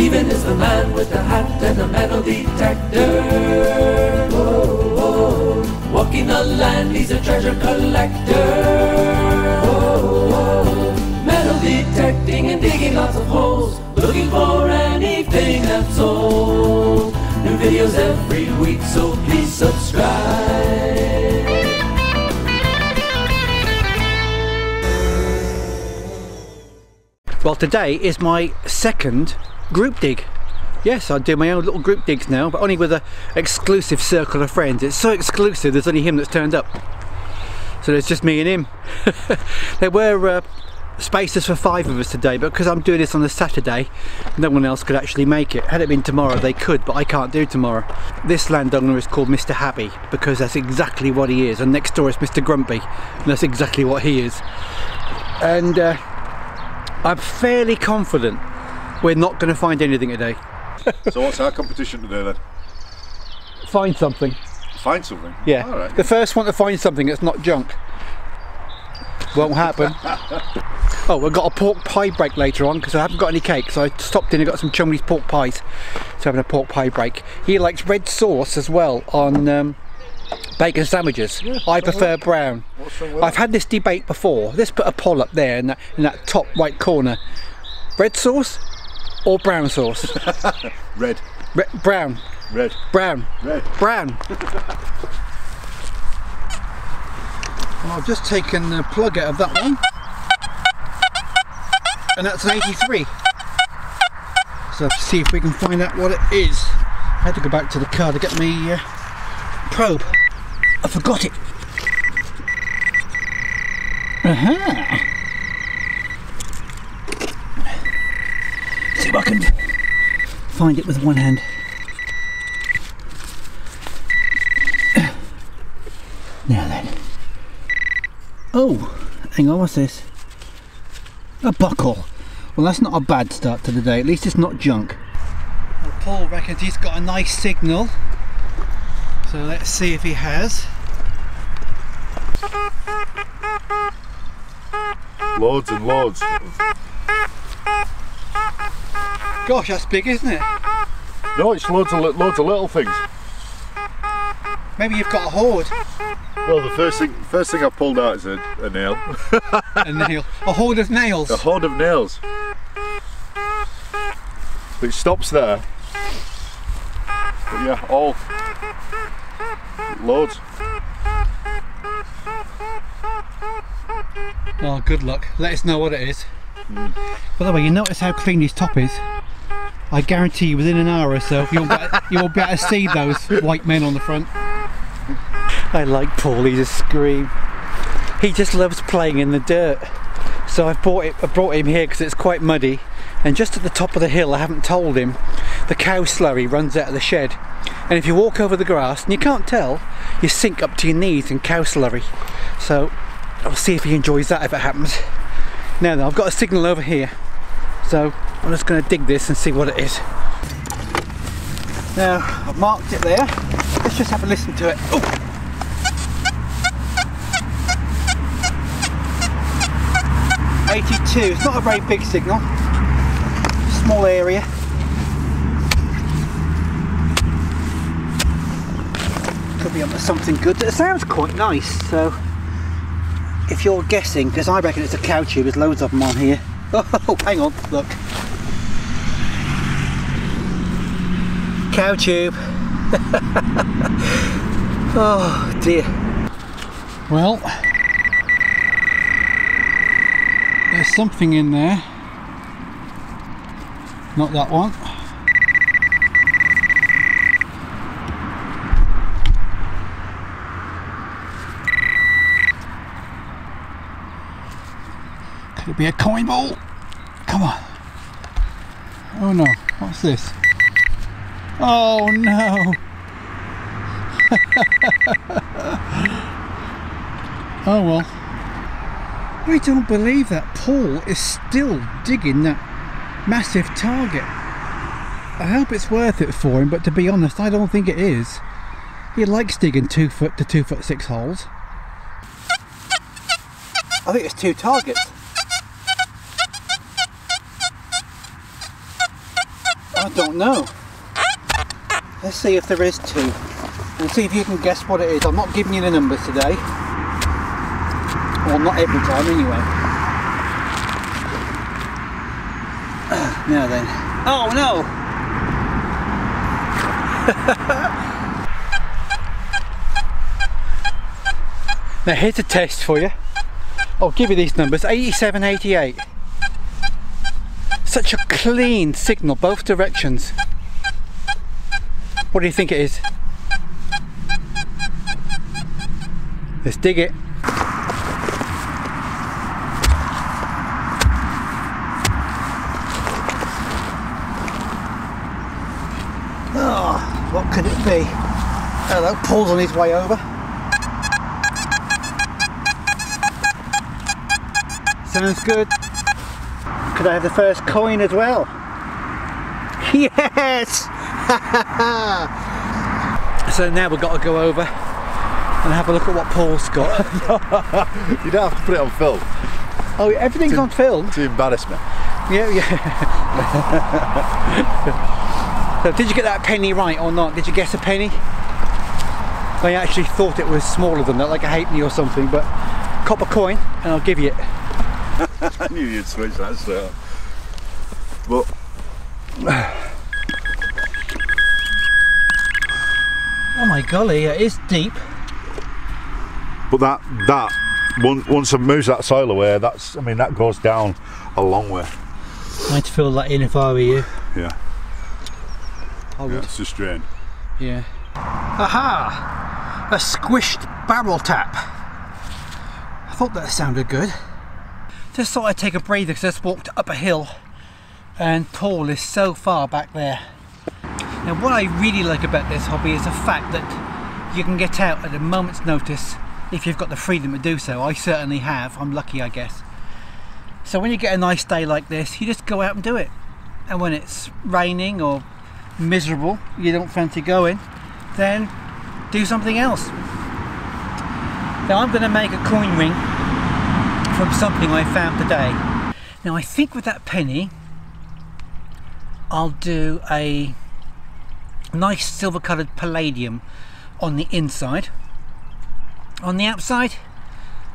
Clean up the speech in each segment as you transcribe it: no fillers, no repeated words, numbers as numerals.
Stephen is the man with the hat and the metal detector. Whoa, whoa. Walking the land, he's a treasure collector. Whoa, whoa. Metal detecting and digging lots of holes, looking for anything that's old. New videos every week, so please subscribe. Well, today is my second group dig. Yes, I do my own little group digs now, but only with an exclusive circle of friends. It's so exclusive, there's only him that's turned up. So there's just me and him. There were spaces for 5 of us today, but because I'm doing this on a Saturday, no one else could actually make it. Had it been tomorrow, they could, but I can't do tomorrow. This landowner is called Mr. Happy, because that's exactly what he is. And next door is Mr. Grumpy, and that's exactly what he is. And I'm fairly confident we're not going to find anything today. So what's our competition today then? Find something. Find something? Yeah. All right. The first one to find something that's not junk. Won't happen. Oh, we've got a pork pie break later on because I haven't got any cake, so I stopped in and got some Chumley's pork pies. So having a pork pie break. He likes red sauce as well on bacon sandwiches. Yeah, I prefer brown. I've had this debate before. Let's put a poll up there in that top right corner. Red sauce or brown sauce? Red. Brown. Red. Brown. Red. Brown. Well, I've just taken the plug out of that one, and that's an 83. So let's see if we can find out what it is. I had to go back to the car to get me probe. I forgot it. See if I can find it with one hand. Now then. Oh, hang on, what's this? A buckle. Well, that's not a bad start to the day. At least it's not junk. Well, Paul reckons he's got a nice signal. So let's see if he has. Loads and loads. Gosh, that's big, isn't it? No, it's loads of little things. Maybe you've got a hoard. Well, the first thing I pulled out is a nail. A nail. A hoard of nails. A hoard of nails. But it stops there. But yeah, all loads. Oh, good luck. Let us know what it is. By the way, you notice how clean his top is? I guarantee you within an hour or so you won't be able to see those white men on the front. I like Paul, he's a scream. He just loves playing in the dirt. So I brought him here because it's quite muddy, and just at the top of the hill, I haven't told him, the cow slurry runs out of the shed. And if you walk over the grass, and you can't tell, you sink up to your knees in cow slurry. So I'll see if he enjoys that if it happens. Now then, I've got a signal over here. So I'm just going to dig this and see what it is. Now, I've marked it there. Let's just have a listen to it. Oh! .82, it's not a very big signal. Small area. Could be onto something good. It sounds quite nice, so if you're guessing, because I reckon it's a cow tube, there's loads of them on here. Oh, hang on, look. Cow tube. Oh dear. Well, there's something in there. Not that one. Could it be a coin ball? Come on. Oh no, what's this? Oh no. Oh well. I don't believe that Paul is still digging that massive target. I hope it's worth it for him, but to be honest, I don't think it is. He likes digging 2 foot to 2'6" holes. I think it's 2 targets. I don't know. Let's see if there is 2. And see if you can guess what it is. I'm not giving you the numbers today. Well, not every time anyway. Now then. Oh no! Now here's a test for you. I'll give you these numbers. 87, 88. Such a clean signal, both directions. What do you think it is? Let's dig it. Oh, what could it be? Hello, Paul's on his way over. Sounds good. Could I have the first coin as well? Yes! So now we've got to go over and have a look at what Paul's got. You don't have to put it on film. Oh, everything's on film? To embarrass me. Yeah. So did you get that penny right or not? Did you guess a penny? I actually thought it was smaller than that, like a halfpenny or something, but copper coin and I'll give you it. I knew you'd switch that straight up. But oh my golly, it is deep. But that once I've moved that soil away, that goes down a long way. I'd fill that in if I were you. Yeah. I would. Yeah, it's just drain. Yeah. Aha! A squished barrel tap. I thought that sounded good. Just thought I'd take a breather because I just walked up a hill and Paul is so far back there. Now what I really like about this hobby is the fact that you can get out at a moment's notice if you've got the freedom to do so. I certainly have. I'm lucky, I guess. So when you get a nice day like this, you just go out and do it. And when it's raining or miserable, you don't fancy going, then do something else. Now I'm going to make a coin ring from something I found today. Now I think with that penny I'll do a nice silver coloured palladium on the inside. On the outside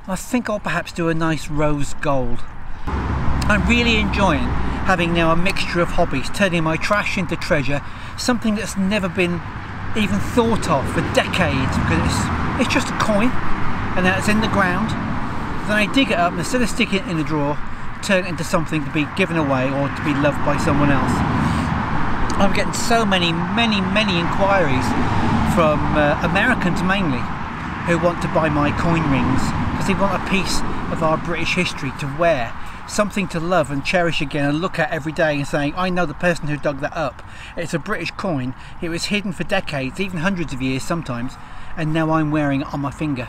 I think I'll perhaps do a nice rose gold. I'm really enjoying having now a mixture of hobbies, turning my trash into treasure, something that's never been even thought of for decades, because it's just a coin and now it's in the ground. Then I dig it up and instead of sticking it in the drawer, turn it into something to be given away or to be loved by someone else. I'm getting so many inquiries from Americans mainly who want to buy my coin rings because they want a piece of our British history to wear, something to love and cherish again and look at every day and saying, I know the person who dug that up. It's a British coin. It was hidden for decades, even hundreds of years sometimes, and now I'm wearing it on my finger.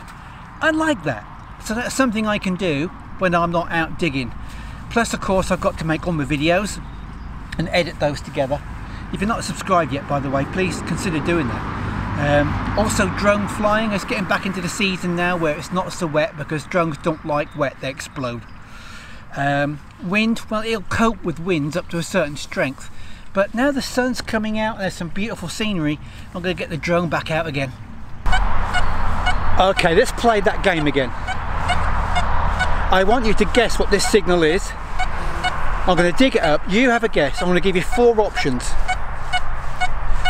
I like that. So that's something I can do when I'm not out digging. Plus of course I've got to make all my videos and edit those together. If you're not subscribed yet, by the way, please consider doing that. Also drone flying is getting back into the season now where it's not so wet because drones don't like wet, they explode. Wind, well it'll cope with winds up to a certain strength, but now the sun's coming out and there's some beautiful scenery, I'm going to get the drone back out again. Okay, let's play that game again. I want you to guess what this signal is. I'm going to dig it up, you have a guess. I'm going to give you 4 options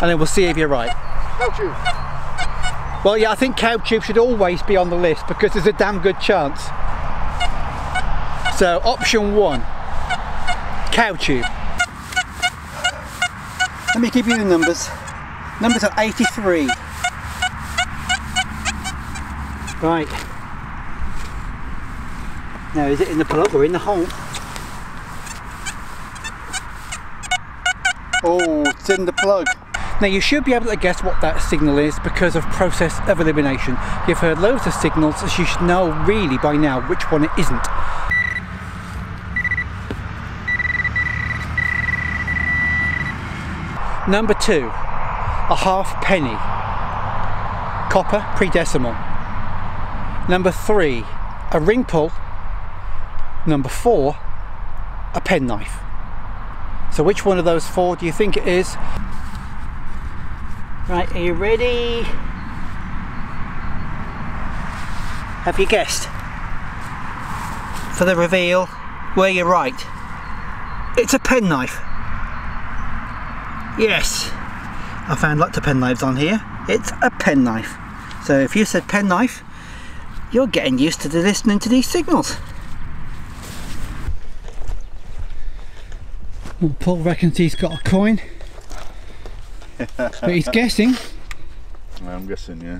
and then we'll see if you're right. Cow tube. Well yeah, I think cow tube should always be on the list because there's a damn good chance. So option 1, cow tube. Let me give you the numbers. Numbers are 83. Right. Now is it in the plug or in the hole? Oh, it's in the plug. Now you should be able to guess what that signal is because of process of elimination. You've heard loads of signals, so you should know really by now which one it isn't. Number 2, a half penny, copper pre-decimal. Number 3, a ring pull. Number 4, a penknife. So which one of those 4 do you think it is? Right, are you ready? Have you guessed? For the reveal, were you right? It's a penknife. Yes, I found lots of penknives on here. It's a penknife. So if you said penknife, you're getting used to listening to these signals. Well, Paul reckons he's got a coin, but he's guessing. I'm guessing, yeah.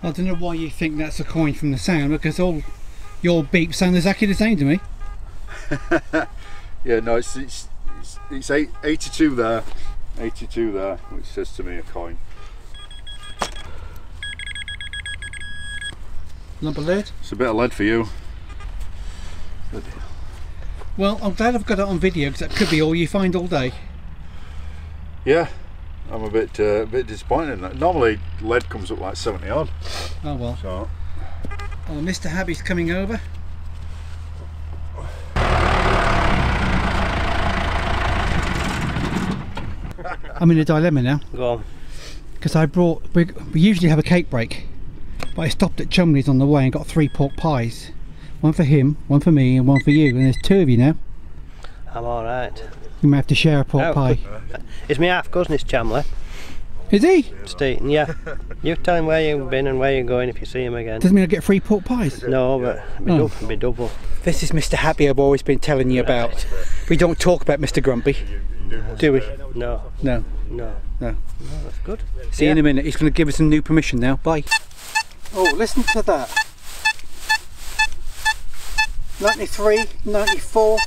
I don't know why you think that's a coin from the sound, because all your beeps sound exactly the same to me. Yeah, no, it's 82 there, 82 there, which says to me a coin. Lump of lead? It's a bit of lead for you. Well, I'm glad I've got it on video, because that could be all you find all day. Yeah, I'm a bit disappointed in that. Normally lead comes up like 70 odd. Oh well. So. Oh, Mr. Habby's coming over. I'm in a dilemma now. Go on. Because we usually have a cake break, but I stopped at Chumley's on the way and got 3 pork pies. One for him, one for me, and one for you. And there's 2 of you now. I'm alright. You may have to share a pork pie. It's my half cousin, it's Chamley. Is he? Steve, yeah. You tell him where you've been and where you're going if you see him again. Doesn't mean I get 3 pork pies? No, but it'll be double. This is Mr. Happy I've always been telling you about. We don't talk about Mr. Grumpy, do we? No. No. No. No. No, that's good. See you in a minute. He's going to give us some new permission now. Bye. Oh, listen to that. 93, 94.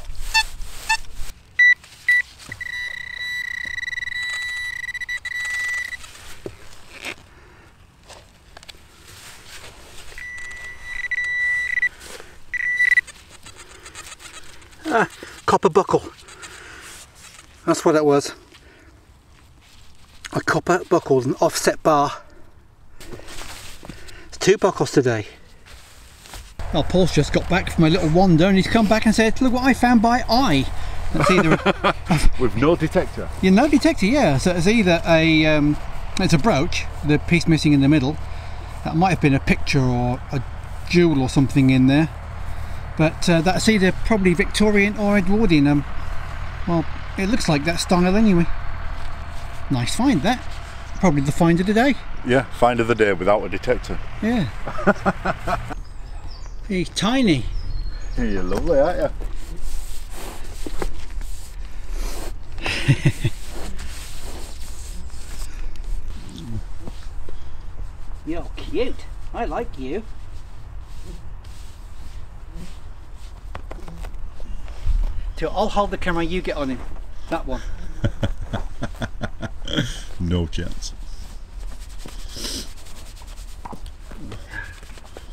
Ah, copper buckle. That's what it was. A copper buckle, an offset bar. It's 2 buckles today. Well, Paul's just got back from a little wander and he's come back and said, look what I found by eye. That's either with no detector. Yeah, no detector, yeah. So it's either a it's a brooch, the piece missing in the middle. That might have been a picture or a jewel or something in there. But that's either probably Victorian or Edwardian. Well, it looks like that style anyway. Nice find that. Probably the find of the day. Yeah, find of the day without a detector. Yeah. He's tiny. You're lovely, aren't you? You're cute. I like you. So I'll hold the camera, you get on him. That one. No chance.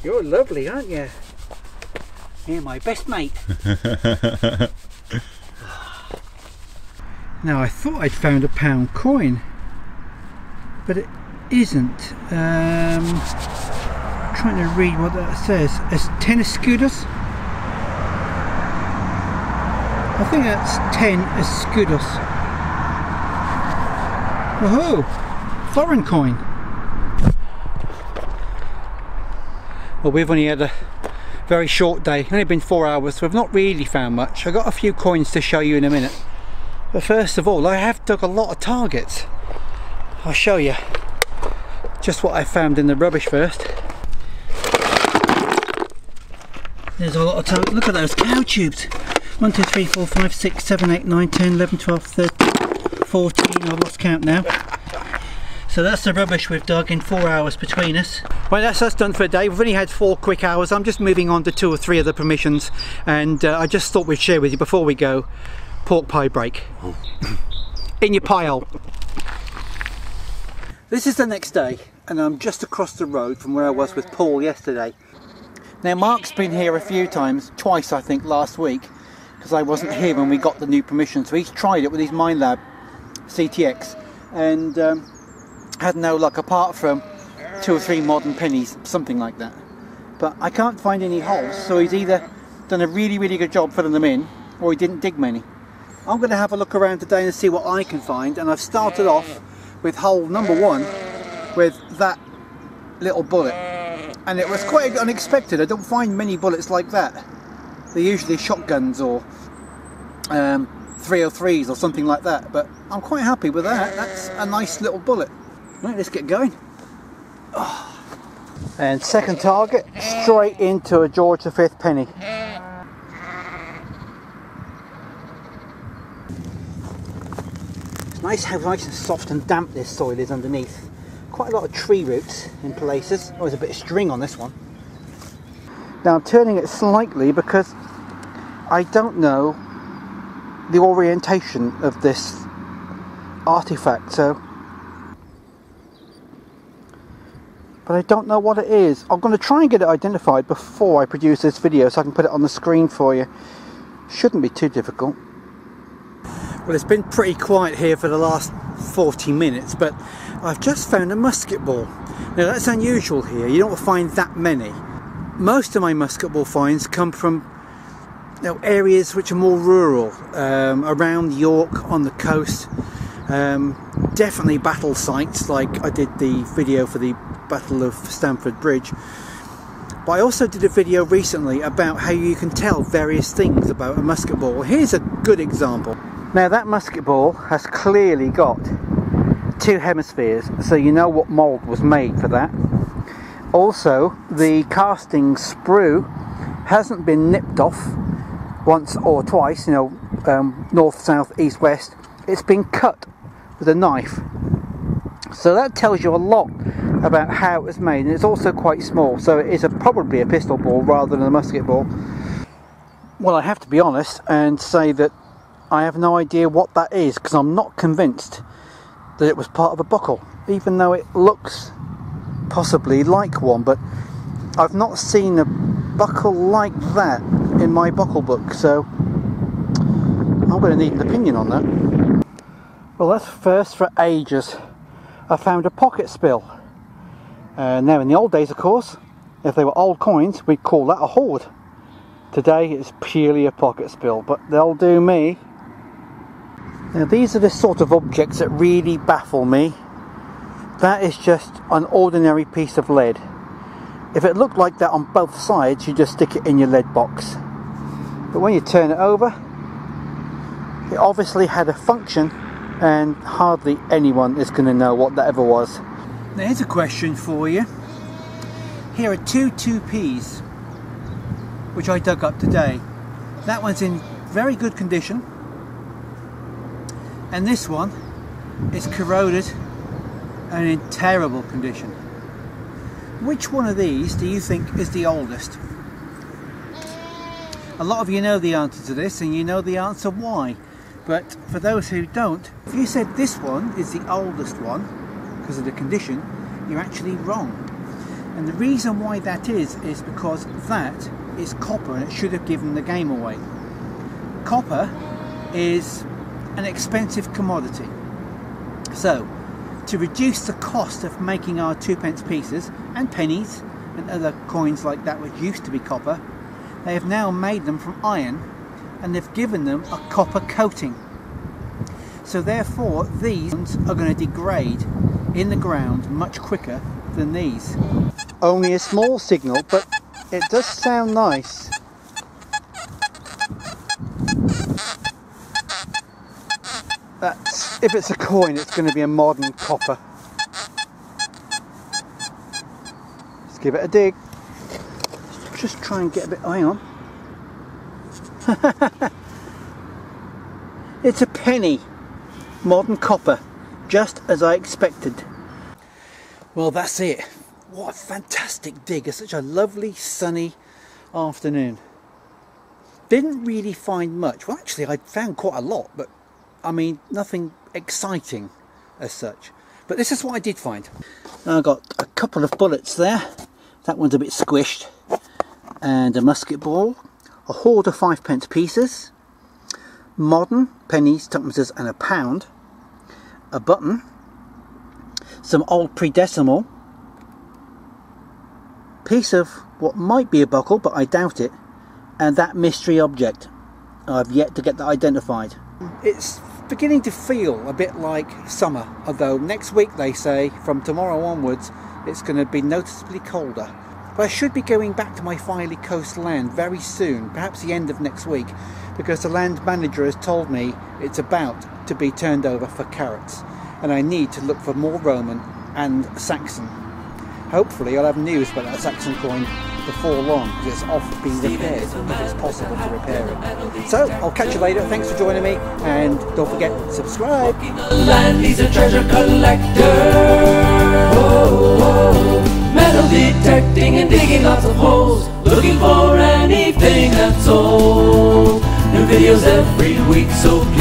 You're lovely, aren't you? You're my best mate. Now I thought I'd found a £1 coin, but it isn't. Trying to read what that says. It's 10 escudos. I think that's 10 escudos. Woohoo! Foreign coin. Well, we've only had a very short day, only been 4 hours, so we've not really found much. I've got a few coins to show you in a minute. But first of all, I have dug a lot of targets. I'll show you just what I found in the rubbish first. There's a lot of targets. Look at those cow tubes. 1, 2, 3, 4, 5, 6, 7, 8, 9, 10, 11, 12, 13, 14. I've lost count now. So that's the rubbish we've dug in 4 hours between us. Well, that's us done for the day. We've only had 4 quick hours. I'm just moving on to 2 or 3 other permissions, and I just thought we'd share with you before we go. Pork pie break. In your pie hole. This is the next day, and I'm just across the road from where I was with Paul yesterday. Now Mark's been here a few times, twice I think last week, because I wasn't here when we got the new permission, so he's tried it with his Minelab CTX and had no luck apart from 2 or 3 modern pennies, something like that. But I can't find any holes, so he's either done a really good job filling them in, or he didn't dig many. I'm going to have a look around today and see what I can find, and I've started off with hole number 1 with that little bullet, and it was quite unexpected. I don't find many bullets like that. They're usually shotguns or 303s or something like that, but I'm quite happy with that. That's a nice little bullet. Right, let's get going. Oh. And second target, straight into a George V penny. It's nice how nice and soft and damp this soil is underneath. Quite a lot of tree roots in places. Oh, there's a bit of string on this one. Now I'm turning it slightly because I don't know the orientation of this artifact, but I don't know what it is. I'm going to try and get it identified before I produce this video so I can put it on the screen for you. Shouldn't be too difficult. Well, it's been pretty quiet here for the last 40 minutes, but I've just found a musket ball. Now that's unusual here. You don't find that many. Most of my musket ball finds come from areas which are more rural, around York, on the coast. Definitely battle sites, like I did the video for the Battle of Stamford Bridge. But I also did a video recently about how you can tell various things about a musket ball. Here's a good example. Now that musket ball has clearly got 2 hemispheres, so you know what mould was made for that. Also, the casting sprue hasn't been nipped off once or twice, north, south, east, west. It's been cut with a knife. So that tells you a lot about how it was made, and it's also quite small, so it is probably a pistol ball rather than a musket ball. Well, I have to be honest and say that I have no idea what that is, because I'm not convinced that it was part of a buckle, even though it looks possibly like one, but I've not seen a buckle like that in my buckle book, so I'm going to need an opinion on that. Well, that's first for ages. I found a pocket spill. Now in the old days, of course, if they were old coins, we'd call that a hoard. Today it's purely a pocket spill, but they'll do me. Now these are the sort of objects that really baffle me. That is just an ordinary piece of lead. If it looked like that on both sides, you just stick it in your lead box. But when you turn it over, it obviously had a function, and hardly anyone is going to know what that ever was. Now here's a question for you. Here are 2 2Ps which I dug up today. That one's in very good condition, and this one is corroded and in terrible condition. Which one of these do you think is the oldest? A lot of you know the answer to this, and you know the answer why. But for those who don't, if you said this one is the oldest one because of the condition, you're actually wrong. And the reason why that is because that is copper, and it should have given the game away. Copper is an expensive commodity. So, to reduce the cost of making our 2p pieces and pennies and other coins like that which used to be copper, they have now made them from iron, and they've given them a copper coating. So therefore these ones are going to degrade in the ground much quicker than these. Only a small signal, but it does sound nice. If it's a coin, it's going to be a modern copper. Let's give it a dig. Just try and get a bit, hang on. It's a penny. Modern copper. Just as I expected. Well, that's it. What a fantastic dig. It's such a lovely sunny afternoon. Didn't really find much. Well, actually I found quite a lot, but I mean nothing exciting as such. But this is what I did find. I got a couple of bullets there. That one's a bit squished. And a musket ball. A hoard of 5p pieces. Modern pennies, tuppence and a pound. A button. Some old pre-decimal. Piece of what might be a buckle, but I doubt it. And that mystery object. I've yet to get that identified. It's beginning to feel a bit like summer, although next week they say from tomorrow onwards it's going to be noticeably colder. But I should be going back to my Filey Coast land very soon, perhaps the end of next week, because the land manager has told me it's about to be turned over for carrots, and I need to look for more Roman and Saxon. Hopefully I'll have news about that Saxon coin before long, because it's off being repaired, if it's possible to repair it. So, I'll catch you later. Thanks for joining me, and don't forget, subscribe. Walking the land, he's a treasure collector. Metal detecting and digging lots of holes, looking for anything that's old. New videos every week, so please